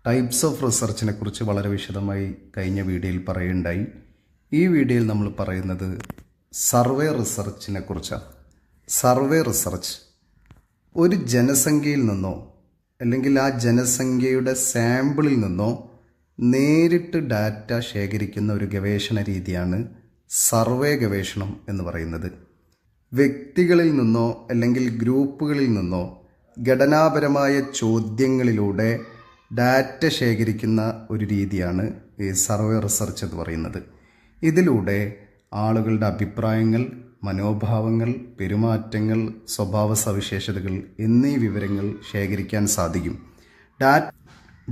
Types of റിസർച്ചിനെ കുറിച്ച് വളരെ വിശദമായി കഴിഞ്ഞ വീഡിയോയിൽ പറയുകയുണ്ടായി. ഈ വീഡിയോയിൽ നമ്മൾ പറയുന്നത് സർവേ റിസർച്ചിനെ കുറിച്ചാണ്. സർവേ റിസർച്ച് ഒരു ജനസംഖ്യയിൽ നിന്നോ അല്ലെങ്കിൽ ആ ജനസംഖ്യയുടെ സാമ്പിളിൽ നിന്നോ നേരിട്ട് ഡാറ്റ ശേഖരിക്കുന്ന ഒരു ഗവേഷണ രീതിയാണ് സർവേ ഗവേഷണം എന്ന് പറയുന്നത്. വ്യക്തികളിൽ നിന്നോ അല്ലെങ്കിൽ ഗ്രൂപ്പുകളിൽ നിന്നോ ഘടനാപരമായ ചോദ്യങ്ങളിലൂടെ ഡാറ്റ ശേഖരിക്കുന്ന ഒരു രീതിയാണ് ഈ സർവേ റിസർച്ച് എന്ന് പറയുന്നത്. ഇതിലൂടെ ആളുകളുടെ അഭിപ്രായങ്ങൾ, മനോഭാവങ്ങൾ, പെരുമാറ്റങ്ങൾ, സ്വഭാവ സവിശേഷതകൾ എന്നീ വിവരങ്ങൾ ശേഖരിക്കാൻ സാധിക്കും.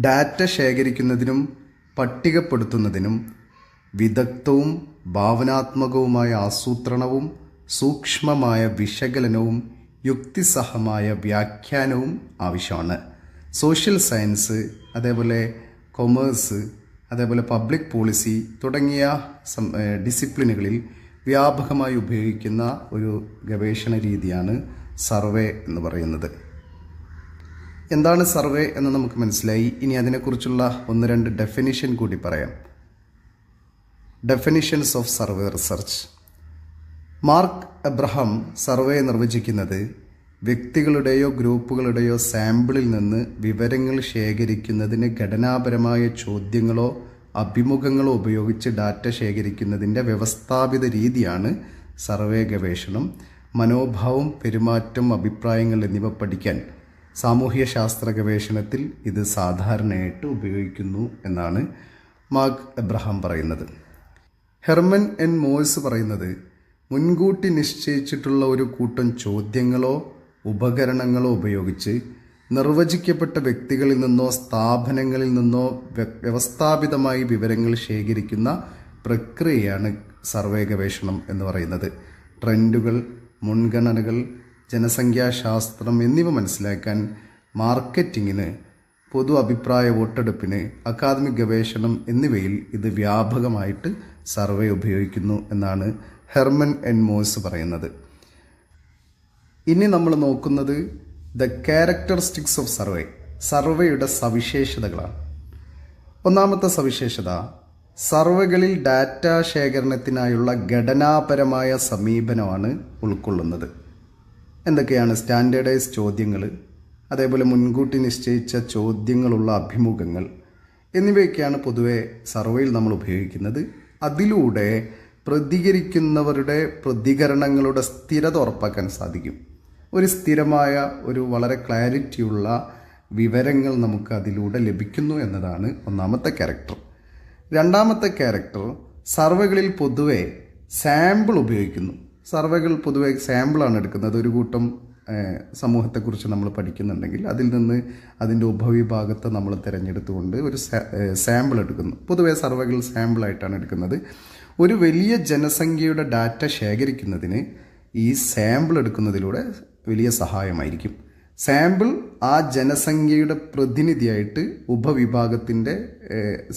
ഡാറ്റ ശേഖരിക്കുന്നതിനും പട്ടികപ്പെടുത്തുന്നതിനും വിദഗ്ധവും ഭാവനാത്മകവുമായ ആസൂത്രണവും സൂക്ഷ്മമായ വിശകലനവും യുക്തിസഹമായ വ്യാഖ്യാനവും ആവശ്യമാണ്. സോഷ്യൽ സയൻസ്, അതേപോലെ കൊമേഴ്സ്, അതേപോലെ പബ്ലിക് പോളിസി തുടങ്ങിയ ഡിസിപ്ലിനുകളിൽ വ്യാപകമായി ഉപയോഗിക്കുന്ന ഒരു ഗവേഷണ രീതിയാണ് സർവേ എന്ന് പറയുന്നത്. എന്താണ് സർവേ എന്ന് നമുക്ക് മനസ്സിലായി. ഇനി അതിനെക്കുറിച്ചുള്ള 1-2 ഡെഫിനിഷൻ കൂടി പറയാം. Definitions of survey research. Mark Abraham survey നിർവചിക്കുന്നത് വ്യക്തികളുടെയോ ഗ്രൂപ്പുകളുടെയോ സാമ്പിളിൽ നിന്ന് വിവരങ്ങൾ ശേഖരിക്കുന്നതിന് ഘടനാപരമായ ചോദ്യങ്ങളോ അഭിമുഖങ്ങളോ ഉപയോഗിച്ച് ഡാറ്റ ശേഖരിക്കുന്നതിൻ്റെ വ്യവസ്ഥാപിത രീതിയാണ് സർവേ ഗവേഷണം. മനോഭാവം, പെരുമാറ്റം, അഭിപ്രായങ്ങൾ എന്നിവ പഠിക്കാൻ സാമൂഹ്യ ശാസ്ത്ര ഗവേഷണത്തിൽ ഇത് സാധാരണയായിട്ട് ഉപയോഗിക്കുന്നു എന്നാണ് മാർക്ക് എബ്രഹാം പറയുന്നത്. ഹെർമൻ എൻ മോയ്സ് പറയുന്നത് മുൻകൂട്ടി നിശ്ചയിച്ചിട്ടുള്ള ഒരു കൂട്ടം ചോദ്യങ്ങളോ ഉപകരണങ്ങളോ ഉപയോഗിച്ച് നിർവചിക്കപ്പെട്ട വ്യക്തികളിൽ നിന്നോ സ്ഥാപനങ്ങളിൽ നിന്നോ വ്യവസ്ഥാപിതമായി വിവരങ്ങൾ ശേഖരിക്കുന്ന പ്രക്രിയയാണ് സർവേ ഗവേഷണം എന്ന് പറയുന്നത്. ട്രെൻഡുകൾ, മുൻഗണനകൾ, ജനസംഖ്യാശാസ്ത്രം എന്നിവ മനസ്സിലാക്കാൻ മാർക്കറ്റിങ്ങിന്, പൊതു അഭിപ്രായ വോട്ടെടുപ്പിന്, അക്കാദമിക് ഗവേഷണം എന്നിവയിൽ ഇത് വ്യാപകമായിട്ട് സർവേ ഉപയോഗിക്കുന്നു എന്നാണ് ഹെർമൻ എൻ മോയ്സ് പറയുന്നത്. ഇനി നമ്മൾ നോക്കുന്നത് ദ ക്യാരക്ടറിസ്റ്റിക്സ് ഓഫ് സർവേ, സർവേയുടെ സവിശേഷതകളാണ്. ഒന്നാമത്തെ സവിശേഷത, സർവേകളിൽ ഡാറ്റ ശേഖരണത്തിനായുള്ള ഘടനാപരമായ സമീപനമാണ് ഉൾക്കൊള്ളുന്നത്. എന്തൊക്കെയാണ്? സ്റ്റാൻഡേർഡൈസ് ചോദ്യങ്ങൾ, അതേപോലെ മുൻകൂട്ടി നിശ്ചയിച്ച ചോദ്യങ്ങളുള്ള അഭിമുഖങ്ങൾ എന്നിവയൊക്കെയാണ് പൊതുവെ സർവേയിൽ നമ്മൾ ഉപയോഗിക്കുന്നത്. അതിലൂടെ പ്രതികരിക്കുന്നവരുടെ പ്രതികരണങ്ങളുടെ സ്ഥിരത ഉറപ്പാക്കാൻ സാധിക്കും. ഒരു സ്ഥിരമായ, ഒരു വളരെ ക്ലാരിറ്റിയുള്ള വിവരങ്ങൾ നമുക്ക് അതിലൂടെ ലഭിക്കുന്നു എന്നതാണ് ഒന്നാമത്തെ ക്യാരക്ടർ. രണ്ടാമത്തെ ക്യാരക്ടർ, സർവേകളിൽ പൊതുവെ സാമ്പിൾ ഉപയോഗിക്കുന്നു. സർവേകൾ പൊതുവെ സാമ്പിളാണ് എടുക്കുന്നത്. ഒരു കൂട്ടം സമൂഹത്തെക്കുറിച്ച് നമ്മൾ പഠിക്കുന്നുണ്ടെങ്കിൽ അതിൽ നിന്ന് അതിൻ്റെ ഉപവിഭാഗത്തെ നമ്മൾ തിരഞ്ഞെടുത്തുകൊണ്ട് ഒരു സാമ്പിൾ എടുക്കുന്നു. പൊതുവെ സർവേകൾ സാമ്പിളായിട്ടാണ് എടുക്കുന്നത്. ഒരു വലിയ ജനസംഖ്യയുടെ ഡാറ്റ ശേഖരിക്കുന്നതിന് ഈ സാമ്പിൾ എടുക്കുന്നതിലൂടെ വലിയ സഹായമായിരിക്കും. സാമ്പിൾ ആ ജനസംഖ്യയുടെ പ്രതിനിധിയായിട്ട് ഉപവിഭാഗത്തിൻ്റെ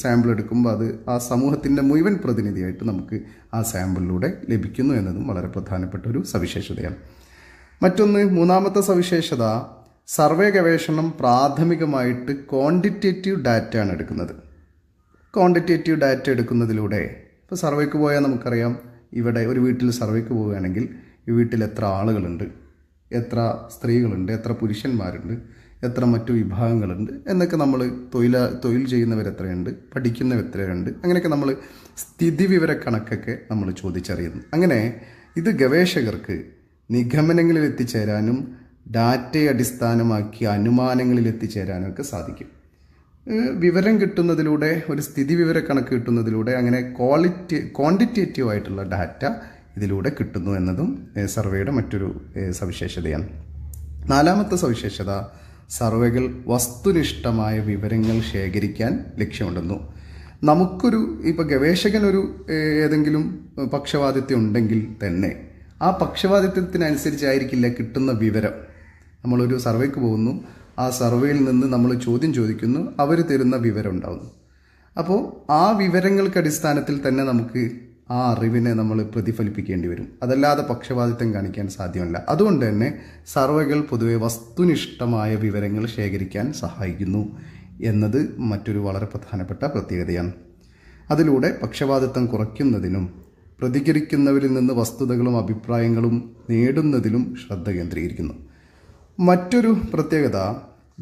സാമ്പിൾ എടുക്കുമ്പോൾ അത് ആ സമൂഹത്തിൻ്റെ മുഴുവൻ പ്രതിനിധിയായിട്ട് നമുക്ക് ആ സാമ്പിളിലൂടെ ലഭിക്കുന്നു എന്നതും വളരെ പ്രധാനപ്പെട്ട ഒരു സവിശേഷതയാണ്. മറ്റൊന്ന്, മൂന്നാമത്തെ സവിശേഷത, സർവേ ഗവേഷണം പ്രാഥമികമായിട്ട് ക്വാണ്ടിറ്റേറ്റീവ് ഡാറ്റയാണ് എടുക്കുന്നത്. ക്വാണ്ടിറ്റേറ്റീവ് ഡാറ്റ എടുക്കുന്നതിലൂടെ, ഇപ്പോൾ സർവേക്ക് പോയാൽ നമുക്കറിയാം, ഇവിടെ ഒരു വീട്ടിൽ സർവേക്ക് പോവുകയാണെങ്കിൽ ഈ വീട്ടിൽ എത്ര ആളുകളുണ്ട്, എത്ര സ്ത്രീകളുണ്ട്, എത്ര പുരുഷന്മാരുണ്ട്, എത്ര മറ്റു വിഭാഗങ്ങളുണ്ട് എന്നൊക്കെ നമ്മൾ തൊഴിൽ ചെയ്യുന്നവരെത്രയുണ്ട്, പഠിക്കുന്നവരെത്രയുണ്ട്, അങ്ങനെയൊക്കെ നമ്മൾ സ്ഥിതിവിവര കണക്കൊക്കെ നമ്മൾ ചോദിച്ചറിയുന്നു. അങ്ങനെ ഇത് ഗവേഷകർക്ക് നിഗമനങ്ങളിൽ എത്തിച്ചേരാനും ഡാറ്റയെ അടിസ്ഥാനമാക്കി അനുമാനങ്ങളിൽ എത്തിച്ചേരാനും ഒക്കെ സാധിക്കും. വിവരം കിട്ടുന്നതിലൂടെ, ഒരു സ്ഥിതിവിവര കണക്ക് കിട്ടുന്നതിലൂടെ അങ്ങനെ ക്വാണ്ടിറ്റേറ്റീവ് ആയിട്ടുള്ള ഡാറ്റ ഇതിലൂടെ കിട്ടുന്നു എന്നതും സർവേയുടെ മറ്റൊരു സവിശേഷതയാണ്. നാലാമത്തെ സവിശേഷത, സർവേകൾ വസ്തുനിഷ്ഠമായ വിവരങ്ങൾ ശേഖരിക്കാൻ ലക്ഷ്യമിടുന്നു. നമുക്കൊരു, ഇപ്പോൾ ഗവേഷകനൊരു ഏതെങ്കിലും പക്ഷപാതിത്വം ഉണ്ടെങ്കിൽ തന്നെ ആ പക്ഷപാതിത്വത്തിനനുസരിച്ചായിരിക്കില്ല കിട്ടുന്ന വിവരം. നമ്മളൊരു സർവേക്ക് പോകുന്നു, ആ സർവേയിൽ നിന്ന് നമ്മൾ ചോദ്യം ചോദിക്കുന്നു, അവർ തരുന്ന വിവരം ഉണ്ടാകുന്നു. അപ്പോൾ ആ വിവരങ്ങൾക്ക് അടിസ്ഥാനത്തിൽ തന്നെ നമുക്ക് ആ അറിവിനെ നമ്മൾ പ്രതിഫലിപ്പിക്കേണ്ടി വരും. അതല്ലാതെ പക്ഷപാതിത്വം കാണിക്കാൻ സാധ്യമല്ല. അതുകൊണ്ട് തന്നെ സർവേകൾ പൊതുവെ വസ്തുനിഷ്ഠമായ വിവരങ്ങൾ ശേഖരിക്കാൻ സഹായിക്കുന്നു എന്നത് മറ്റൊരു വളരെ പ്രധാനപ്പെട്ട പ്രത്യേകതയാണ്. അതിലൂടെ പക്ഷപാതിത്വം കുറയ്ക്കുന്നതിനും പ്രതികരിക്കുന്നവരിൽ നിന്ന് വസ്തുതകളും അഭിപ്രായങ്ങളും നേടുന്നതിലും ശ്രദ്ധ കേന്ദ്രീകരിക്കുന്നു. മറ്റൊരു പ്രത്യേകത,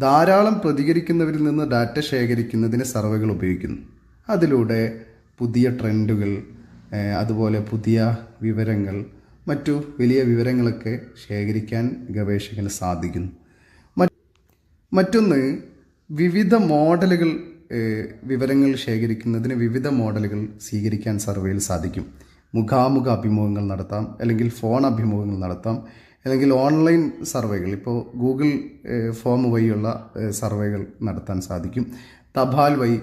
ധാരാളം പ്രതികരിക്കുന്നവരിൽ നിന്ന് ഡാറ്റ ശേഖരിക്കുന്നതിന് സർവേകൾ ഉപയോഗിക്കുന്നു. അതിലൂടെ പുതിയ ട്രെൻഡുകൾ, അതുപോലെ പുതിയ വിവരങ്ങൾ, മറ്റു വലിയ വിവരങ്ങളൊക്കെ ശേഖരിക്കാൻ ഗവേഷകന് സാധിക്കുന്നു. മറ്റൊന്ന്, വിവിധ മോഡലുകൾ, വിവരങ്ങൾ ശേഖരിക്കുന്നതിന് വിവിധ മോഡലുകൾ സ്വീകരിക്കാൻ സർവേയിൽ സാധിക്കും. മുഖാമുഖ അഭിമുഖങ്ങൾ നടത്താം, അല്ലെങ്കിൽ ഫോൺ അഭിമുഖങ്ങൾ നടത്താം, അല്ലെങ്കിൽ ഓൺലൈൻ സർവേകൾ, ഇപ്പോൾ ഗൂഗിൾ ഫോം വഴിയുള്ള സർവേകൾ നടത്താൻ സാധിക്കും. തപാൽ വഴി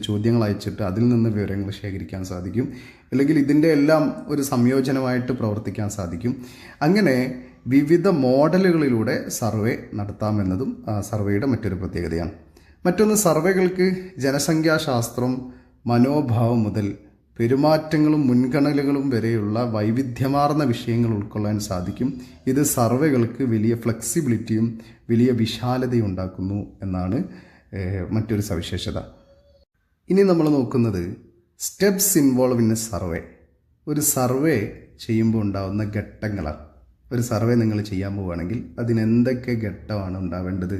ചോദ്യങ്ങൾ അയച്ചിട്ട് അതിൽ നിന്ന് വിവരങ്ങൾ ശേഖരിക്കാൻ സാധിക്കും. അല്ലെങ്കിൽ ഇതിൻ്റെ എല്ലാം ഒരു സംയോജനമായിട്ട് പ്രവർത്തിക്കാൻ സാധിക്കും. അങ്ങനെ വിവിധ മോഡലുകളിലൂടെ സർവേ നടത്താമെന്നതും സർവേയുടെ മറ്റൊരു പ്രത്യേകതയാണ്. മറ്റൊന്ന്, സർവേകൾക്ക് ജനസംഖ്യാശാസ്ത്രം, മനോഭാവം മുതൽ പെരുമാറ്റങ്ങളും മുൻഗണനകളും വരെയുള്ള വൈവിധ്യമാർന്ന വിഷയങ്ങൾ ഉൾക്കൊള്ളാൻ സാധിക്കും. ഇത് സർവേകൾക്ക് വലിയ ഫ്ലെക്സിബിലിറ്റിയും വലിയ വിശാലതയും ഉണ്ടാക്കുന്നു എന്നാണ് മറ്റൊരു സവിശേഷത. ഇനി നമ്മൾ നോക്കുന്നത് steps involve in A survey. ഒരു സർവേ ചെയ്യുമ്പോൾ ഉണ്ടാകുന്ന ഘട്ടങ്ങളാണ്. ഒരു സർവേ നിങ്ങൾ ചെയ്യാൻ പോവുകയാണെങ്കിൽ അതിനെന്തൊക്കെ ഘട്ടമാണ് ഉണ്ടാവേണ്ടത്,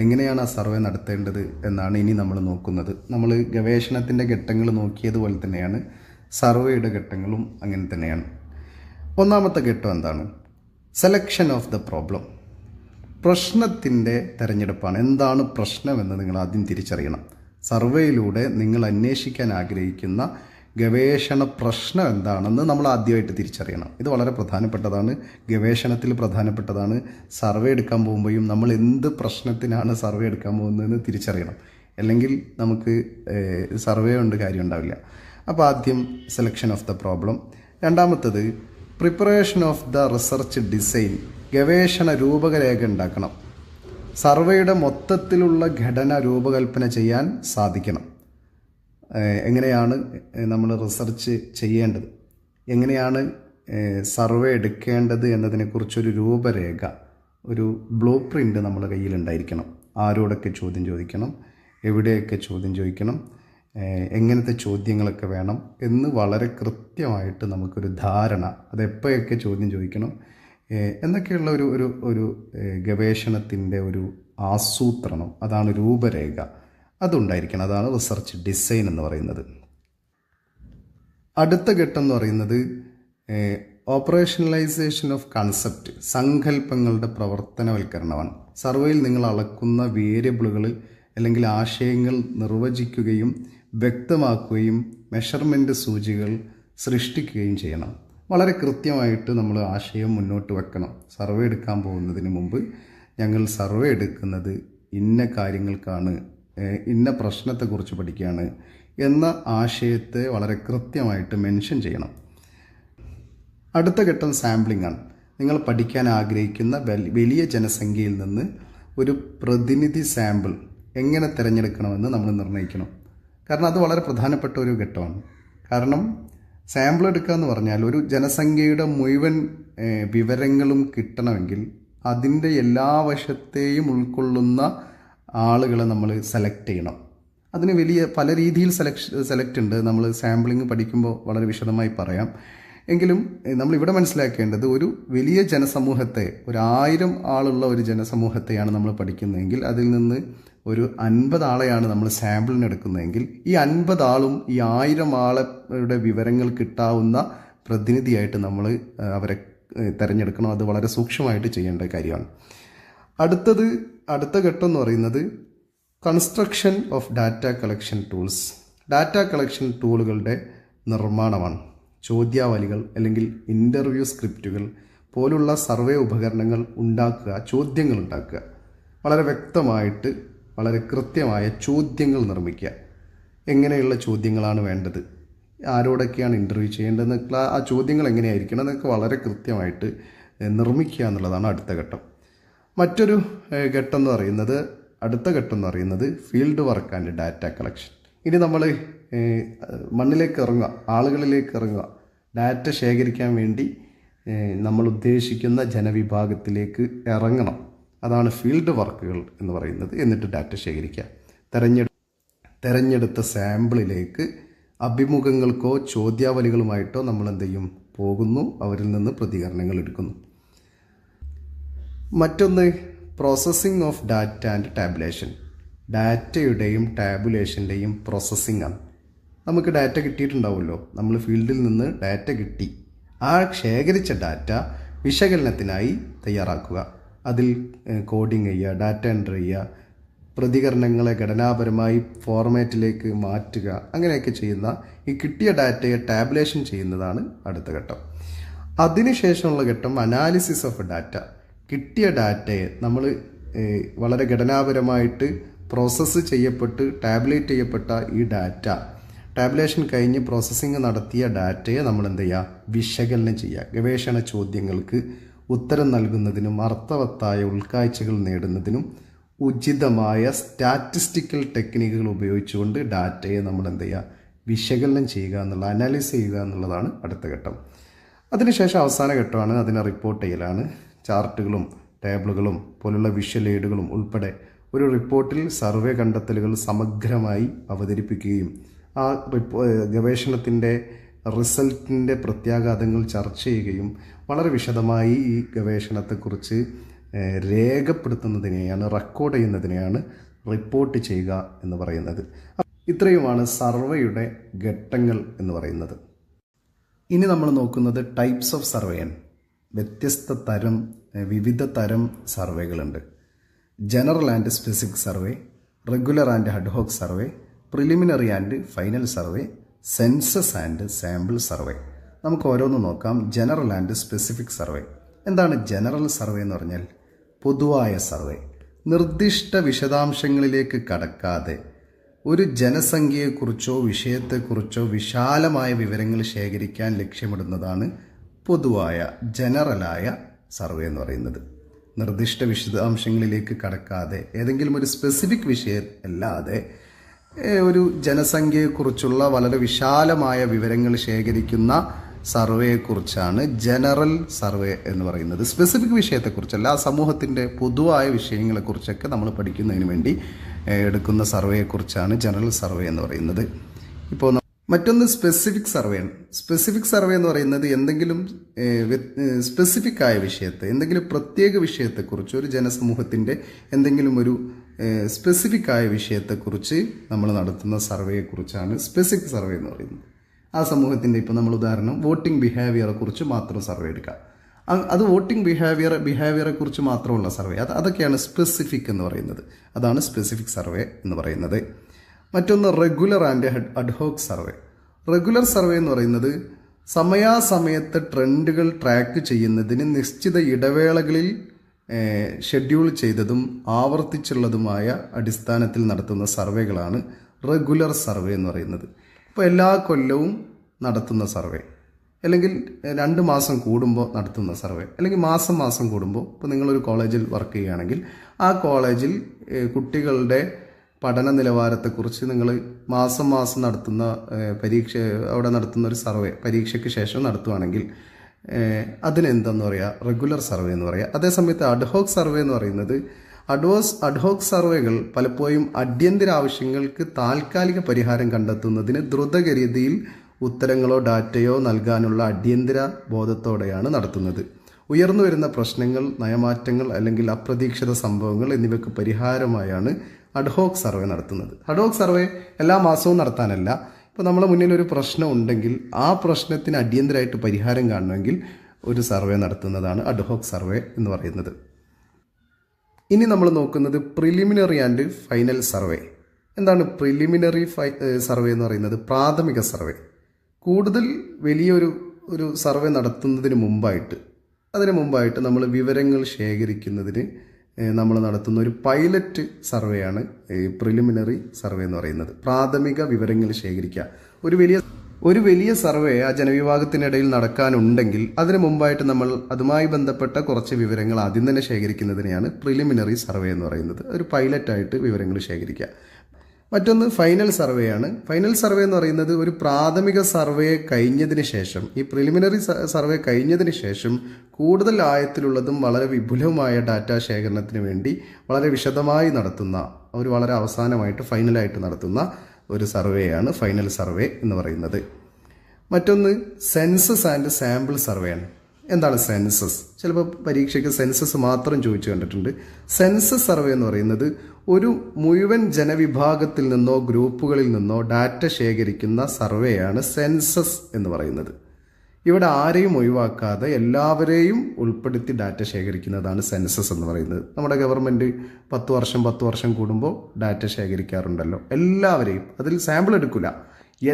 എങ്ങനെയാണ് ആ സർവേ നടത്തേണ്ടത് എന്നാണ് ഇനി നമ്മൾ നോക്കുന്നത്. നമ്മൾ ഗവേഷണത്തിൻ്റെ ഘട്ടങ്ങൾ നോക്കിയതുപോലെ തന്നെയാണ് സർവേയുടെ ഘട്ടങ്ങളും അങ്ങനെ തന്നെയാണ്. ഒന്നാമത്തെ ഘട്ടം എന്താണ്? Selection of the problem. പ്രശ്നത്തിൻ്റെ തിരഞ്ഞെടുപ്പാണ്. എന്താണ് പ്രശ്നമെന്ന് നിങ്ങൾ ആദ്യം തിരിച്ചറിയണം. സർവേയിലൂടെ നിങ്ങൾ അന്വേഷിക്കാൻ ആഗ്രഹിക്കുന്ന ഗവേഷണ പ്രശ്നം എന്താണെന്ന് നമ്മൾ ആദ്യമായിട്ട് തിരിച്ചറിയണം. ഇത് വളരെ പ്രധാനപ്പെട്ടതാണ്, ഗവേഷണത്തിൽ പ്രധാനപ്പെട്ടതാണ്. സർവേ എടുക്കാൻ പോകുമ്പോഴും നമ്മൾ എന്ത് പ്രശ്നത്തിനാണ് സർവേ എടുക്കാൻ പോകുന്നതെന്ന് തിരിച്ചറിയണം. അല്ലെങ്കിൽ നമുക്ക് സർവേ കൊണ്ട് കാര്യം ഉണ്ടാവില്ല. അപ്പോൾ ആദ്യം സെലക്ഷൻ ഓഫ് ദ പ്രോബ്ലം. രണ്ടാമത്തത് preparation of the research design. ഗവേഷണ രൂപരേഖ ഉണ്ടാക്കണം. സർവേയുടെ മൊത്തത്തിലുള്ള ഘടന രൂപകൽപ്പന ചെയ്യാൻ സാധിക്കണം. എങ്ങനെയാണ് നമ്മൾ റിസർച്ച് ചെയ്യേണ്ടത്, എങ്ങനെയാണ് സർവേ എടുക്കേണ്ടത് എന്നതിനെക്കുറിച്ചൊരു രൂപരേഖ, ഒരു ബ്ലൂ പ്രിൻ്റ് നമ്മുടെ കയ്യിലുണ്ടായിരിക്കണം. ആരോടൊക്കെ ചോദ്യം ചോദിക്കണം, എവിടെയൊക്കെ ചോദ്യം ചോദിക്കണം, എങ്ങനത്തെ ചോദ്യങ്ങളൊക്കെ വേണം എന്ന് വളരെ കൃത്യമായിട്ട് നമുക്കൊരു ധാരണ, അതെപ്പോഴൊക്കെ ചോദ്യം ചോദിക്കണം എന്നൊക്കെയുള്ള ഒരു ഗവേഷണത്തിൻ്റെ ഒരു ആസൂത്രണം, അതാണ് രൂപരേഖ, അതുണ്ടായിരിക്കണം. അതാണ് റിസർച്ച് ഡിസൈൻ എന്ന് പറയുന്നത്. അടുത്ത ഘട്ടം എന്ന് പറയുന്നത് ഓപ്പറേഷണലൈസേഷൻ ഓഫ് കൺസെപ്റ്റ്. സങ്കല്പങ്ങളുടെ പ്രവർത്തനവൽക്കരണമാണ്. സർവേയിൽ നിങ്ങൾ അളക്കുന്ന വേരിയബിളുകളിൽ അല്ലെങ്കിൽ ആശയങ്ങൾ നിർവചിക്കുകയും വ്യക്തമാക്കുകയും മെഷർമെൻറ്റ് സൂചികൾ സൃഷ്ടിക്കുകയും ചെയ്യണം. വളരെ കൃത്യമായിട്ട് നമ്മൾ ആശയം മുന്നോട്ട് വെക്കണം. സർവേ എടുക്കാൻ പോകുന്നതിന് മുമ്പ് ഞങ്ങൾ സർവേ എടുക്കുന്നത് ഇന്ന കാര്യങ്ങൾക്കാണ്, ഇന്ന പ്രശ്നത്തെക്കുറിച്ച് പഠിക്കുകയാണ് എന്ന ആശയത്തെ വളരെ കൃത്യമായിട്ട് മെൻഷൻ ചെയ്യണം. അടുത്ത ഘട്ടം സാമ്പിളിംഗ് ആണ്. നിങ്ങൾ പഠിക്കാൻ ആഗ്രഹിക്കുന്ന വലിയ ജനസംഖ്യയിൽ നിന്ന് ഒരു പ്രതിനിധി സാമ്പിൾ എങ്ങനെ തിരഞ്ഞെടുക്കണമെന്ന് നമ്മൾ നിർണ്ണയിക്കണം. കാരണം അത് വളരെ പ്രധാനപ്പെട്ട ഒരു ഘട്ടമാണ്. കാരണം സാമ്പിൾ എടുക്കുക എന്ന് പറഞ്ഞാൽ ഒരു ജനസംഖ്യയുടെ മുഴുവൻ വിവരങ്ങളും കിട്ടണമെങ്കിൽ അതിൻ്റെ എല്ലാ വശത്തെയും ഉൾക്കൊള്ളുന്ന ആളുകളെ നമ്മൾ സെലക്ട് ചെയ്യണം. അതിന് പല രീതിയിൽ സെലക്ട് ഉണ്ട്. നമ്മൾ സാമ്പിളിങ് പഠിക്കുമ്പോൾ വളരെ വിശദമായി പറയാം. എങ്കിലും നമ്മളിവിടെ മനസ്സിലാക്കേണ്ടത് ഒരു വലിയ ജനസമൂഹത്തെ, 1000 ആളുള്ള ഒരു ജനസമൂഹത്തെയാണ് നമ്മൾ പഠിക്കുന്നതെങ്കിൽ അതിൽ നിന്ന് ഒരു 50 ആളെയാണ് നമ്മൾ സാമ്പിളിന് എടുക്കുന്നതെങ്കിൽ ഈ 50 ആളും ഈ 1000 ആളുടെ വിവരങ്ങൾ കിട്ടാവുന്ന പ്രതിനിധിയായിട്ട് നമ്മൾ അവരെ തിരഞ്ഞെടുക്കണം. അത് വളരെ സൂക്ഷ്മമായിട്ട് ചെയ്യേണ്ട കാര്യമാണ്. അടുത്ത ഘട്ടം എന്ന് പറയുന്നത് construction of data collection tools. Data collection ടൂളുകളുടെ നിർമ്മാണമാണ്. ചോദ്യാവലികൾ അല്ലെങ്കിൽ ഇൻ്റർവ്യൂ സ്ക്രിപ്റ്റുകൾ പോലുള്ള സർവേ ഉപകരണങ്ങൾ ഉണ്ടാക്കുക, ചോദ്യങ്ങൾ ഉണ്ടാക്കുക, വളരെ വ്യക്തമായിട്ട് വളരെ കൃത്യമായ ചോദ്യങ്ങൾ നിർമ്മിക്കുക. എങ്ങനെയുള്ള ചോദ്യങ്ങളാണ് വേണ്ടത്, ആരോടൊക്കെയാണ് ഇൻ്റർവ്യൂ ചെയ്യേണ്ടതെന്നൊക്കെ ആ ചോദ്യങ്ങൾ എങ്ങനെയായിരിക്കണം എന്നൊക്കെ വളരെ കൃത്യമായിട്ട് നിർമ്മിക്കുക എന്നുള്ളതാണ് അടുത്ത ഘട്ടം. മറ്റൊരു ഘട്ടം എന്ന് പറയുന്നത് field work and data collection. ഇനി നമ്മൾ മണ്ണിലേക്ക് ഇറങ്ങുക, ആളുകളിലേക്ക് ഇറങ്ങുക, ഡാറ്റ ശേഖരിക്കാൻ വേണ്ടി നമ്മൾ ഉദ്ദേശിക്കുന്ന ജനവിഭാഗത്തിലേക്ക് ഇറങ്ങണം. അതാണ് ഫീൽഡ് വർക്കുകൾ എന്ന് പറയുന്നത്. എന്നിട്ട് ഡാറ്റ ശേഖരിക്കുക. തെരഞ്ഞെടുത്ത സാമ്പിളിലേക്ക് അഭിമുഖങ്ങൾക്കോ ചോദ്യാവലികളുമായിട്ടോ നമ്മൾ എന്ത് ചെയ്യും, പോകുന്നു, അവരിൽ നിന്ന് പ്രതികരണങ്ങൾ എടുക്കുന്നു. മറ്റൊന്ന് processing of data and tabulation. ഡാറ്റയുടെയും ടാബുലേഷൻ്റെയും പ്രോസസ്സിംഗ് ആണ്. നമുക്ക് ഡാറ്റ കിട്ടിയിട്ടുണ്ടാവുമല്ലോ, നമ്മൾ ഫീൽഡിൽ നിന്ന് ഡാറ്റ കിട്ടി, ആ ശേഖരിച്ച ഡാറ്റ വിശകലനത്തിനായി തയ്യാറാക്കുക, അതിൽ കോഡിംഗ് ചെയ്യുക, ഡാറ്റ എൻ്റർ ചെയ്യുക, പ്രതികരണങ്ങളെ ഘടനാപരമായി ഫോർമാറ്റിലേക്ക് മാറ്റുക, അങ്ങനെയൊക്കെ ചെയ്യുന്ന ഈ കിട്ടിയ ഡാറ്റയെ ടാബുലേഷൻ ചെയ്യുന്നതാണ് അടുത്ത ഘട്ടം. അതിനുശേഷമുള്ള ഘട്ടം അനാലിസിസ് ഓഫ് ഡാറ്റ. കിട്ടിയ ഡാറ്റയെ നമ്മൾ വളരെ ഘടനാപരമായിട്ട് പ്രോസസ്സ് ചെയ്യപ്പെട്ട് ടാബുലേറ്റ് ചെയ്യപ്പെട്ട ഈ ഡാറ്റ, ടാബുലേഷൻ കഴിഞ്ഞ് പ്രോസസ്സിങ് നടത്തിയ ഡാറ്റയെ നമ്മൾ എന്ത് ചെയ്യുക, വിശകലനം ചെയ്യുക. ഗവേഷണ ചോദ്യങ്ങൾക്ക് ഉത്തരം നൽകുന്നതിനും അർത്ഥവത്തായ ഉൾക്കാഴ്ചകൾ നേടുന്നതിനും ഉചിതമായ സ്റ്റാറ്റിസ്റ്റിക്കൽ ടെക്നിക്കുകൾ ഉപയോഗിച്ചുകൊണ്ട് ഡാറ്റയെ നമ്മൾ എന്ത് ചെയ്യുക, വിശകലനം ചെയ്യുക എന്നുള്ള, അനാലിസ് ചെയ്യുക എന്നുള്ളതാണ് അടുത്ത ഘട്ടം. അതിനുശേഷം അവസാന ഘട്ടമാണ് അതിനെ റിപ്പോർട്ട് ചെയ്യലാണ്. ചാർട്ടുകളും ടേബിളുകളും പോലുള്ള വിഷ്വൽ എയ്ഡുകളും ഉൾപ്പെടെ ഒരു റിപ്പോർട്ടിൽ സർവേ കണ്ടെത്തലുകൾ സമഗ്രമായി അവതരിപ്പിക്കുകയും ആ ഗവേഷണത്തിൻ്റെ റിസൾട്ടിൻ്റെ പ്രത്യാഘാതങ്ങൾ ചർച്ച ചെയ്യുകയും വളരെ വിശദമായി ഈ ഗവേഷണത്തെക്കുറിച്ച് രേഖപ്പെടുത്തുന്നതിനെയാണ്, റെക്കോർഡ് ചെയ്യുന്നതിനെയാണ് റിപ്പോർട്ട് ചെയ്യുക എന്ന് പറയുന്നത്. ഇത്രയുമാണ് സർവേയുടെ ഘട്ടങ്ങൾ എന്ന് പറയുന്നത്. ഇനി നമ്മൾ നോക്കുന്നത് ടൈപ്സ് ഓഫ് സർവേ. വിവിധ തരം സർവേകളുണ്ട്. General and specific survey, regular and ad hoc survey, preliminary and final survey, census and sample survey. നമുക്ക് ഓരോന്ന് നോക്കാം. General and specific survey. എന്താണ് ജനറൽ സർവേ എന്ന് പറഞ്ഞാൽ? പൊതുവായ സർവേ. നിർദ്ദിഷ്ട വിശദാംശങ്ങളിലേക്ക് കടക്കാതെ ഒരു ജനസംഖ്യയെക്കുറിച്ചോ വിഷയത്തെക്കുറിച്ചോ വിശാലമായ വിവരങ്ങൾ ശേഖരിക്കാൻ ലക്ഷ്യമിടുന്നതാണ് പൊതുവായ ജനറലായ സർവേ എന്ന് പറയുന്നത്. നിർദ്ദിഷ്ട വിശദാംശങ്ങളിലേക്ക് കടക്കാതെ ഏതെങ്കിലും ഒരു സ്പെസിഫിക് വിഷയം അല്ലാതെ ഒരു ജനസംഖ്യയെക്കുറിച്ചുള്ള വളരെ വിശാലമായ വിവരങ്ങൾ ശേഖരിക്കുന്ന സർവേയെക്കുറിച്ചാണ് ജനറൽ സർവേ എന്ന് പറയുന്നത്. സ്പെസിഫിക് വിഷയത്തെക്കുറിച്ചല്ല, ആ സമൂഹത്തിൻ്റെ പൊതുവായ വിഷയങ്ങളെക്കുറിച്ചൊക്കെ നമ്മൾ പഠിക്കുന്നതിന് വേണ്ടി എടുക്കുന്ന സർവേയെക്കുറിച്ചാണ് ജനറൽ സർവേ എന്ന് പറയുന്നത്. ഇപ്പോൾ മറ്റൊന്ന് സ്പെസിഫിക് സർവേ ആണ്. സ്പെസിഫിക് സർവേ എന്ന് പറയുന്നത് എന്തെങ്കിലും സ്പെസിഫിക് ആയ വിഷയത്തെ, എന്തെങ്കിലും പ്രത്യേക വിഷയത്തെക്കുറിച്ച്, ഒരു ജനസമൂഹത്തിൻ്റെ എന്തെങ്കിലും ഒരു സ്പെസിഫിക് ആയ വിഷയത്തെക്കുറിച്ച് നമ്മൾ നടത്തുന്ന സർവേയെക്കുറിച്ചാണ് സ്പെസിഫിക് സർവേ എന്ന് പറയുന്നത്. ആ സമൂഹത്തിൻ്റെ, ഇപ്പോൾ നമ്മൾ ഉദാഹരണം വോട്ടിംഗ് ബിഹേവിയറെ കുറിച്ച് മാത്രം സർവേ എടുക്കാം. അത് വോട്ടിംഗ് ബിഹേവിയറെ കുറിച്ച് മാത്രമുള്ള സർവേ, അതൊക്കെയാണ് സ്പെസിഫിക് എന്ന് പറയുന്നത്. അതാണ് സ്പെസിഫിക് സർവേ എന്ന് പറയുന്നത്. മറ്റൊന്ന് regular and ad hoc survey. Regular survey എന്ന് പറയുന്നത് സമയാസമയത്ത് ട്രെൻഡുകൾ ട്രാക്ക് ചെയ്യുന്നതിന് നിശ്ചിത ഇടവേളകളിൽ ഷെഡ്യൂൾ ചെയ്തതും ആവർത്തിച്ചുള്ളതുമായ അടിസ്ഥാനത്തിൽ നടത്തുന്ന സർവേകളാണ് റെഗുലർ സർവേ എന്ന് പറയുന്നത്. ഇപ്പോൾ എല്ലാ കൊല്ലവും നടത്തുന്ന സർവേ, അല്ലെങ്കിൽ 2 മാസം കൂടുമ്പോൾ നടത്തുന്ന സർവേ, അല്ലെങ്കിൽ മാസം കൂടുമ്പോൾ. ഇപ്പോൾ നിങ്ങളൊരു കോളേജിൽ വർക്ക് ചെയ്യുകയാണെങ്കിൽ ആ കോളേജിൽ കുട്ടികളുടെ പഠന നിലവാരത്തെക്കുറിച്ച് നിങ്ങൾ മാസം നടത്തുന്ന അവിടെ നടത്തുന്ന ഒരു സർവേ പരീക്ഷയ്ക്ക് ശേഷം നടത്തുകയാണെങ്കിൽ അതിനെന്തെന്ന് പറയുക, റെഗുലർ സർവേ എന്ന് പറയുക. അതേസമയത്ത് അഡ്ഹോക് സർവേ എന്ന് പറയുന്നത്, അഡ്ഹോക് സർവേകൾ പലപ്പോഴും അടിയന്തര ആവശ്യങ്ങൾക്ക് താൽക്കാലിക പരിഹാരം കണ്ടെത്തുന്നതിന് ദ്രുതഗതിയിൽ ഉത്തരങ്ങളോ ഡാറ്റയോ നൽകാനുള്ള അടിയന്തര ബോധത്തോടെയാണ് നടത്തുന്നത്. ഉയർന്നു വരുന്ന പ്രശ്നങ്ങൾ, നയമാറ്റങ്ങൾ അല്ലെങ്കിൽ അപ്രതീക്ഷിത സംഭവങ്ങൾ എന്നിവയ്ക്ക് പരിഹാരമായാണ് അഡ്ഹോക് സർവേ നടത്തുന്നത്. അഡ്ഹോക് സർവേ എല്ലാ മാസവും നടത്താനല്ല. ഇപ്പോൾ നമ്മുടെ മുന്നിൽ ഒരു പ്രശ്നം ഉണ്ടെങ്കിൽ ആ പ്രശ്നത്തിന് അടിയന്തരമായിട്ട് പരിഹാരം കാണണമെങ്കിൽ ഒരു സർവേ നടത്തുന്നതാണ് അഡ്ഹോക് സർവേ എന്ന് പറയുന്നത്. ഇനി നമ്മൾ നോക്കുന്നത് പ്രിലിമിനറി ആൻഡ് ഫൈനൽ സർവേ. എന്താണ് പ്രിലിമിനറി സർവേ എന്ന് പറയുന്നത്? പ്രാഥമിക സർവേ. കൂടുതൽ വലിയൊരു സർവേ നടത്തുന്നതിന് മുമ്പായിട്ട് നമ്മൾ വിവരങ്ങൾ ശേഖരിക്കുന്നതിന് നമ്മൾ നടത്തുന്ന ഒരു പൈലറ്റ് സർവേയാണ് പ്രിലിമിനറി സർവേ എന്ന് പറയുന്നത്. പ്രാഥമിക വിവരങ്ങൾ ശേഖരിക്കുക. ഒരു വലിയ സർവേ ആ ജനവിഭാഗത്തിനിടയിൽ നടക്കാനുണ്ടെങ്കിൽ അതിന് മുമ്പായിട്ട് നമ്മൾ അതുമായി ബന്ധപ്പെട്ട കുറച്ച് വിവരങ്ങൾ ആദ്യം തന്നെ ശേഖരിക്കുന്നതിനെയാണ് പ്രിലിമിനറി സർവേ എന്ന് പറയുന്നത്. ഒരു പൈലറ്റായിട്ട് വിവരങ്ങൾ ശേഖരിക്കുക. മറ്റൊന്ന് ഫൈനൽ സർവേ ആണ്. ഫൈനൽ സർവേ എന്ന് പറയുന്നത് ഒരു പ്രാഥമിക സർവേ കഴിഞ്ഞതിന് ശേഷം, ഈ പ്രിലിമിനറി സർവേ കഴിഞ്ഞതിന് ശേഷം കൂടുതൽ ആഴത്തിലുള്ളതും വളരെ വിപുലവുമായ ഡാറ്റ ശേഖരണത്തിന് വേണ്ടി വളരെ വിശദമായി നടത്തുന്ന വളരെ അവസാനമായിട്ട് ഫൈനലായിട്ട് നടത്തുന്ന ഒരു സർവേയാണ് ഫൈനൽ സർവേ എന്ന് പറയുന്നത്. മറ്റൊന്ന് സെൻസസ് ആൻഡ് സാമ്പിൾ സർവേ ആണ്. എന്താണ് സെൻസസ്? ചിലപ്പോൾ പരീക്ഷയ്ക്ക് സെൻസസ് മാത്രം ചോദിച്ചു കണ്ടിട്ടുണ്ട്. സെൻസസ് സർവേ എന്ന് പറയുന്നത് ഒരു മുഴുവൻ ജനവിഭാഗത്തിൽ നിന്നോ ഗ്രൂപ്പുകളിൽ നിന്നോ ഡാറ്റ ശേഖരിക്കുന്ന സർവേയാണ് സെൻസസ് എന്ന് പറയുന്നത്. ഇവിടെ ആരെയും ഒഴിവാക്കാതെ എല്ലാവരെയും ഉൾപ്പെടുത്തി ഡാറ്റ ശേഖരിക്കുന്നതാണ് സെൻസസ് എന്ന് പറയുന്നത്. നമ്മുടെ ഗവൺമെൻറ് 10 വർഷം കൂടുമ്പോൾ ഡാറ്റ ശേഖരിക്കാറുണ്ടല്ലോ. എല്ലാവരെയും, അതിൽ സാമ്പിൾ എടുക്കില്ല,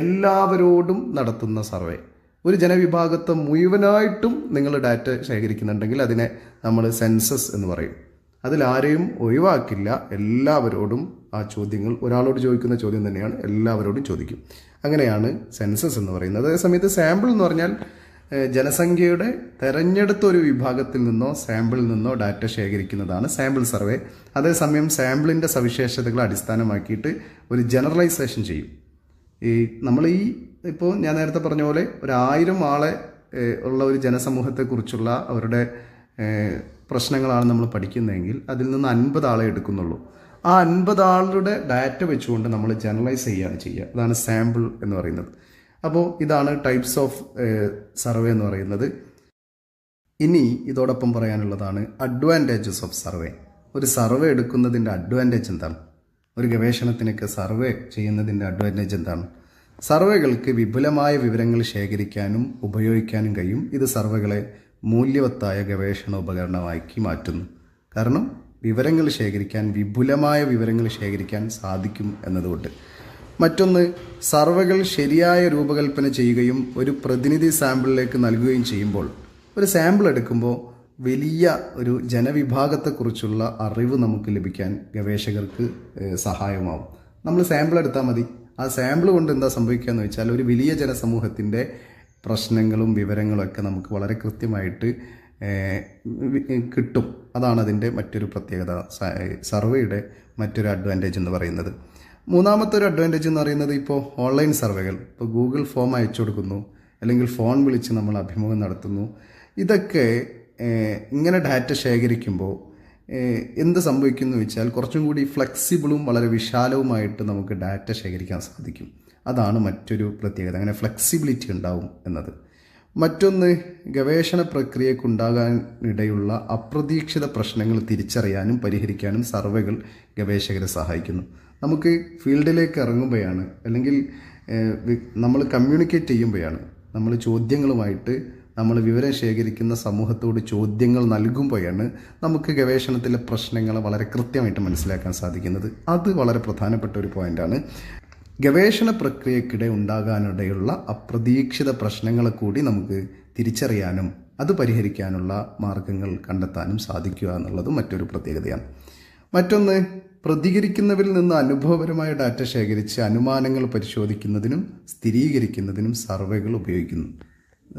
എല്ലാവരോടും നടത്തുന്ന സർവേ. ഒരു ജനവിഭാഗത്തെ മുഴുവനായിട്ടും നിങ്ങൾ ഡാറ്റ ശേഖരിക്കുന്നുണ്ടെങ്കിൽ അതിനെ നമ്മൾ സെൻസസ് എന്ന് പറയും. അതിലാരെയും ഒഴിവാക്കില്ല, എല്ലാവരോടും ആ ചോദ്യങ്ങൾ, ഒരാളോട് ചോദിക്കുന്ന ചോദ്യം തന്നെയാണ് എല്ലാവരോടും ചോദിക്കും. അങ്ങനെയാണ് സെൻസസ് എന്ന് പറയുന്നത്. അതേസമയത്ത് സാമ്പിൾ എന്ന് പറഞ്ഞാൽ ജനസംഖ്യയുടെ തെരഞ്ഞെടുത്ത ഒരു വിഭാഗത്തിൽ നിന്നോ സാമ്പിളിൽ നിന്നോ ഡാറ്റ ശേഖരിക്കുന്നതാണ് സാമ്പിൾ സർവേ. അതേസമയം സാമ്പിളിൻ്റെ സവിശേഷതകളെ അടിസ്ഥാനമാക്കിയിട്ട് ഒരു ജനറലൈസേഷൻ ചെയ്യും. ഇപ്പോൾ ഞാൻ നേരത്തെ പറഞ്ഞ പോലെ 1000 ആളെ ഉള്ള ഒരു ജനസമൂഹത്തെക്കുറിച്ചുള്ള അവരുടെ പ്രശ്നങ്ങളാണ് നമ്മൾ പഠിക്കുന്നതെങ്കിൽ അതിൽ നിന്ന് 50 ആളെ എടുക്കുന്നുള്ളൂ. ആ 50 ആളുടെ ഡാറ്റ വെച്ചുകൊണ്ട് നമ്മൾ ജനറലൈസ് ചെയ്യുകയാണ് ചെയ്യുക. അതാണ് സാമ്പിൾ എന്ന് പറയുന്നത്. അപ്പോൾ ഇതാണ് ടൈപ്സ് ഓഫ് സർവേ എന്ന് പറയുന്നത്. ഇനി ഇതോടൊപ്പം പറയാനുള്ളതാണ് അഡ്വാൻറ്റേജസ് ഓഫ് സർവേ. ഒരു സർവേ എടുക്കുന്നതിൻ്റെ അഡ്വാൻറ്റേജ് എന്താണ്? ഒരു ഗവേഷണത്തിനൊക്കെ സർവേ ചെയ്യുന്നതിൻ്റെ അഡ്വാൻറ്റേജ് എന്താണ്? സർവേകൾക്ക് വിപുലമായ വിവരങ്ങൾ ശേഖരിക്കാനും ഉപയോഗിക്കാനും കഴിയും. ഇത് സർവേകളെ മൂല്യവത്തായ ഗവേഷണ ഉപകരണമാക്കി മാറ്റുന്നു. കാരണം വിവരങ്ങൾ ശേഖരിക്കാൻ, വിപുലമായ വിവരങ്ങൾ ശേഖരിക്കാൻ സാധിക്കും എന്നതുകൊണ്ട്. മറ്റൊന്ന്, സർവേകൾ ശരിയായ രൂപകൽപ്പന ചെയ്യുകയും ഒരു പ്രതിനിധി സാമ്പിളിലേക്ക് നൽകുകയും ചെയ്യുമ്പോൾ, ഒരു സാമ്പിൾ എടുക്കുമ്പോൾ വലിയ ഒരു ജനവിഭാഗത്തെക്കുറിച്ചുള്ള അറിവ് നമുക്ക് ലഭിക്കാൻ ഗവേഷകർക്ക് സഹായമാവും. നമ്മൾ സാമ്പിൾ എടുത്താൽ മതി. ആ സാമ്പിൾ കൊണ്ട് എന്താ സംഭവിക്കുക എന്ന് വെച്ചാൽ ഒരു വലിയ ജനസമൂഹത്തിൻ്റെ പ്രശ്നങ്ങളും വിവരങ്ങളൊക്കെ നമുക്ക് വളരെ കൃത്യമായിട്ട് കിട്ടും. അതാണ് അതിൻ്റെ മറ്റൊരു പ്രത്യേകത, സർവേയുടെ മറ്റൊരു അഡ്വാൻറ്റേജ് എന്ന് പറയുന്നത്. മൂന്നാമത്തെ ഒരു അഡ്വാൻറ്റേജ് എന്ന് പറയുന്നത്, ഇപ്പോൾ ഓൺലൈൻ സർവേകൾ, ഇപ്പോൾ ഗൂഗിൾ ഫോം അയച്ചു കൊടുക്കുന്നു, അല്ലെങ്കിൽ ഫോൺ വിളിച്ച് നമ്മൾ അഭിമുഖം നടത്തുന്നു. ഇതൊക്കെ ഇങ്ങനെ ഡാറ്റ ശേഖരിക്കുമ്പോൾ എന്ത് സംഭവിക്കുന്നു വെച്ചാൽ കുറച്ചും കൂടി ഫ്ലെക്സിബിളും വളരെ വിശാലവുമായിട്ട് നമുക്ക് ഡാറ്റ ശേഖരിക്കാൻ സാധിക്കും. അതാണ് മറ്റൊരു പ്രത്യേകത, അങ്ങനെ ഫ്ലെക്സിബിലിറ്റി ഉണ്ടാവും എന്നത്. മറ്റൊന്ന്, ഗവേഷണ പ്രക്രിയക്കുണ്ടാകാനിടയുള്ള അപ്രതീക്ഷിത പ്രശ്നങ്ങൾ തിരിച്ചറിയാനും പരിഹരിക്കാനും സർവേകൾ ഗവേഷകരെ സഹായിക്കുന്നു. നമുക്ക് ഫീൽഡിലേക്ക് ഇറങ്ങുമ്പോഴാണ്, അല്ലെങ്കിൽ നമ്മൾ കമ്മ്യൂണിക്കേറ്റ് ചെയ്യുമ്പോഴാണ്, നമ്മൾ ചോദ്യങ്ങളുമായിട്ട് നമ്മൾ വിവരം ശേഖരിക്കുന്ന സമൂഹത്തോട് ചോദ്യങ്ങൾ നൽകുമ്പോഴാണ് നമുക്ക് ഗവേഷണത്തിലെ പ്രശ്നങ്ങൾ വളരെ കൃത്യമായിട്ട് മനസ്സിലാക്കാൻ സാധിക്കുന്നത്. അത് വളരെ പ്രധാനപ്പെട്ട ഒരു പോയിൻ്റാണ്. ഗവേഷണ പ്രക്രിയക്കിടെ ഉണ്ടാകാനിടയുള്ള അപ്രതീക്ഷിത പ്രശ്നങ്ങളെ കൂടി നമുക്ക് തിരിച്ചറിയാനും അത് പരിഹരിക്കാനുള്ള മാർഗങ്ങൾ കണ്ടെത്താനും സാധിക്കുക എന്നുള്ളത് മറ്റൊരു പ്രത്യേകതയാണ്. മറ്റൊന്ന്, പ്രതികരിക്കുന്നവരിൽ നിന്ന് അനുഭവപരമായ ഡാറ്റ ശേഖരിച്ച് അനുമാനങ്ങൾ പരിശോധിക്കുന്നതിനും സ്ഥിരീകരിക്കുന്നതിനും സർവേകൾ ഉപയോഗിക്കുന്നു.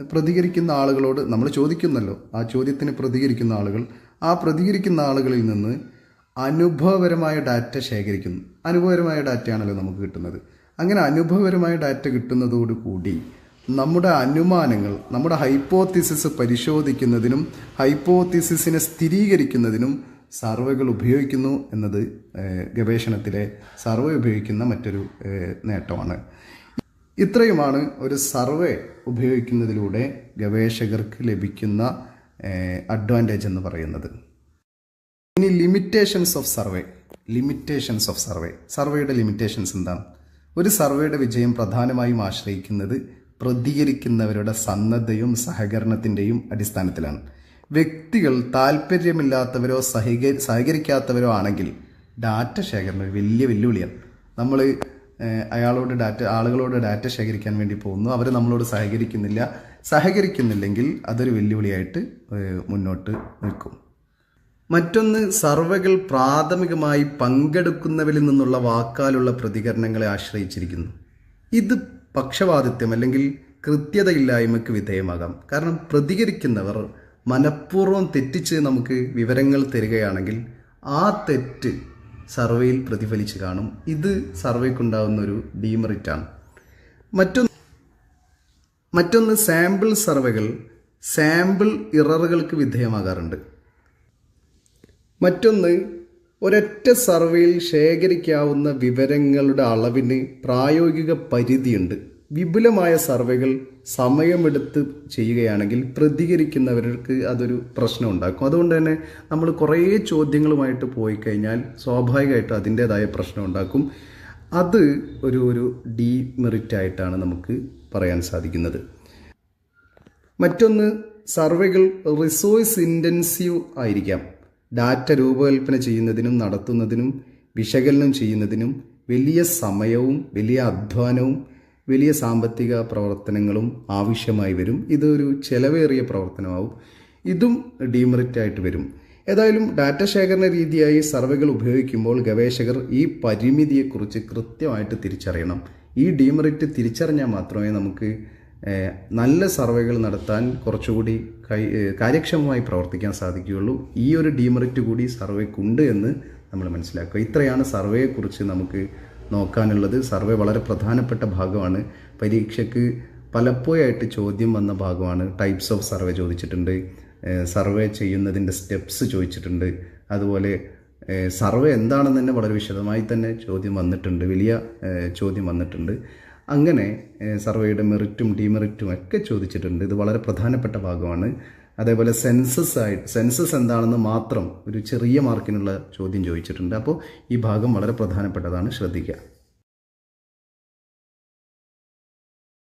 പ്രതികരിക്കുന്ന ആളുകളോട് നമ്മൾ ചോദിക്കുന്നല്ലോ, ആ ചോദ്യത്തിന് പ്രതികരിക്കുന്ന ആളുകൾ, ആ പ്രതികരിക്കുന്ന ആളുകളിൽ നിന്ന് അനുഭവപരമായ ഡാറ്റ ശേഖരിക്കുന്നു. അനുഭവപരമായ ഡാറ്റയാണല്ലോ നമുക്ക് കിട്ടുന്നത്. അങ്ങനെ അനുഭവപരമായ ഡാറ്റ കിട്ടുന്നതോടുകൂടി നമ്മുടെ അനുമാനങ്ങൾ, നമ്മുടെ ഹൈപ്പോത്തിസിസ് പരിശോധിക്കുന്നതിനും ഹൈപ്പോത്തിസിസിനെ സ്ഥിരീകരിക്കുന്നതിനും സർവേകൾ ഉപയോഗിക്കുന്നു എന്നത് ഗവേഷണത്തിലെ സർവേ ഉപയോഗിക്കുന്ന മറ്റൊരു നേട്ടമാണ്. ഇത്രയുമാണ് ഒരു സർവേ ഉപയോഗിക്കുന്നതിലൂടെ ഗവേഷകർക്ക് ലഭിക്കുന്ന അഡ്വാൻറ്റേജ് എന്ന് പറയുന്നത്. ഇനി ലിമിറ്റേഷൻസ് ഓഫ് സർവേ. സർവേയുടെ ലിമിറ്റേഷൻസ് എന്താണ്? ഒരു സർവേയുടെ വിജയം പ്രധാനമായും ആശ്രയിക്കുന്നത് പ്രതികരിക്കുന്നവരുടെ സന്നദ്ധയും സഹകരണത്തിൻ്റെയും അടിസ്ഥാനത്തിലാണ്. വ്യക്തികൾ താല്പര്യമില്ലാത്തവരോ സഹകരിക്കാത്തവരോ ആണെങ്കിൽ ഡാറ്റ ശേഖരണം വലിയ വെല്ലുവിളിയാണ്. നമ്മൾ ആളുകളോട് ഡാറ്റ ശേഖരിക്കാൻ വേണ്ടി പോകുന്നു, അവർ നമ്മളോട് സഹകരിക്കുന്നില്ലെങ്കിൽ അതൊരു വെല്ലുവിളിയായിട്ട് മുന്നോട്ട് നിൽക്കും. മറ്റൊന്ന്, സർവേകൾ പ്രാഥമികമായി പങ്കെടുക്കുന്നവരിൽ നിന്നുള്ള വാക്കാലുള്ള പ്രതികരണങ്ങളെ ആശ്രയിച്ചിരിക്കുന്നു. ഇത് പക്ഷപാതിത്വം അല്ലെങ്കിൽ കൃത്യതയില്ലായ്മയ്ക്ക് വിധേയമാകാം. കാരണം പ്രതികരിക്കുന്നവർ മനഃപൂർവ്വം തെറ്റിച്ച് നമുക്ക് വിവരങ്ങൾ തരികയാണെങ്കിൽ ആ തെറ്റ് സർവേയിൽ പ്രതിഫലിച്ച് കാണും. ഇത് സർവേക്കുണ്ടാകുന്ന ഒരു ഡീമെറിറ്റാണ്. മറ്റൊന്ന് സാമ്പിൾ സർവേകൾ സാമ്പിൾ ഇററുകൾക്ക് വിധേയമാകാറുണ്ട്. മറ്റൊന്ന്, ഒരൊറ്റ സർവേയിൽ ശേഖരിക്കാവുന്ന വിവരങ്ങളുടെ അളവിന് പ്രായോഗിക പരിധിയുണ്ട്. വിപുലമായ സർവേകൾ സമയമെടുത്ത് ചെയ്യുകയാണെങ്കിൽ പ്രതികരിക്കുന്നവർക്ക് അതൊരു പ്രശ്നം ഉണ്ടാക്കും. അതുകൊണ്ട് തന്നെ നമ്മൾ കുറേ ചോദ്യങ്ങളുമായിട്ട് പോയി കഴിഞ്ഞാൽ സ്വാഭാവികമായിട്ടും അതിൻ്റേതായ പ്രശ്നം ഉണ്ടാക്കും. അത് ഒരു ഡീമെറിറ്റായിട്ടാണ് നമുക്ക് പറയാൻ സാധിക്കുന്നത്. മറ്റൊന്ന്, സർവേകൾ റിസോഴ്സ് ഇൻറ്റൻസീവ് ആയിരിക്കാം. ഡാറ്റ രൂപകൽപ്പന ചെയ്യുന്നതിനും നടത്തുന്നതിനും വിശകലനം ചെയ്യുന്നതിനും വലിയ സമയവും വലിയ അധ്വാനവും വലിയ സാമ്പത്തിക പ്രവർത്തനങ്ങളും ആവശ്യമായി വരും. ഇതൊരു ചെലവേറിയ പ്രവർത്തനമാവും. ഇതും ഡീമെറിറ്റായിട്ട് വരും. ഏതായാലും ഡാറ്റ ശേഖരണ രീതിയായി സർവേകൾ ഉപയോഗിക്കുമ്പോൾ ഗവേഷകർ ഈ പരിമിതിയെക്കുറിച്ച് കൃത്യമായിട്ട് തിരിച്ചറിയണം. ഈ ഡീമെറിറ്റ് തിരിച്ചറിഞ്ഞാൽ മാത്രമേ നമുക്ക് നല്ല സർവേകൾ നടത്താൻ കുറച്ചുകൂടി കാര്യക്ഷമമായി പ്രവർത്തിക്കാൻ സാധിക്കുകയുള്ളൂ. ഈ ഒരു ഡീമെറിറ്റ് കൂടി സർവേക്കുണ്ട് എന്ന് നമ്മൾ മനസ്സിലാക്കുക. ഇത്രയാണ് സർവേയെക്കുറിച്ച് നമുക്ക് നോക്കാനുള്ളത്. സർവേ വളരെ പ്രധാനപ്പെട്ട ഭാഗമാണ്. പരീക്ഷയ്ക്ക് പലപ്പോഴായിട്ട് ചോദ്യം വന്ന ഭാഗമാണ്. ടൈപ്സ് ഓഫ് സർവേ ചോദിച്ചിട്ടുണ്ട്, സർവേ ചെയ്യുന്നതിൻ്റെ സ്റ്റെപ്സ് ചോദിച്ചിട്ടുണ്ട്, അതുപോലെ സർവേ എന്താണെന്ന് തന്നെ വളരെ വിശദമായി തന്നെ ചോദ്യം വന്നിട്ടുണ്ട്, വലിയ ചോദ്യം വന്നിട്ടുണ്ട്. അങ്ങനെ സർവേയുടെ ഡീമെറിറ്റും ഒക്കെ ചോദിച്ചിട്ടുണ്ട്. ഇത് വളരെ പ്രധാനപ്പെട്ട ഭാഗമാണ്. അതേപോലെ സെൻസസ് എന്താണെന്ന് മാത്രം ഒരു ചെറിയ മാർക്കിനുള്ള ചോദ്യം ചോദിച്ചിട്ടുണ്ട്. അപ്പോൾ ഈ ഭാഗം വളരെ പ്രധാനപ്പെട്ടതാണ്, ശ്രദ്ധിക്കുക.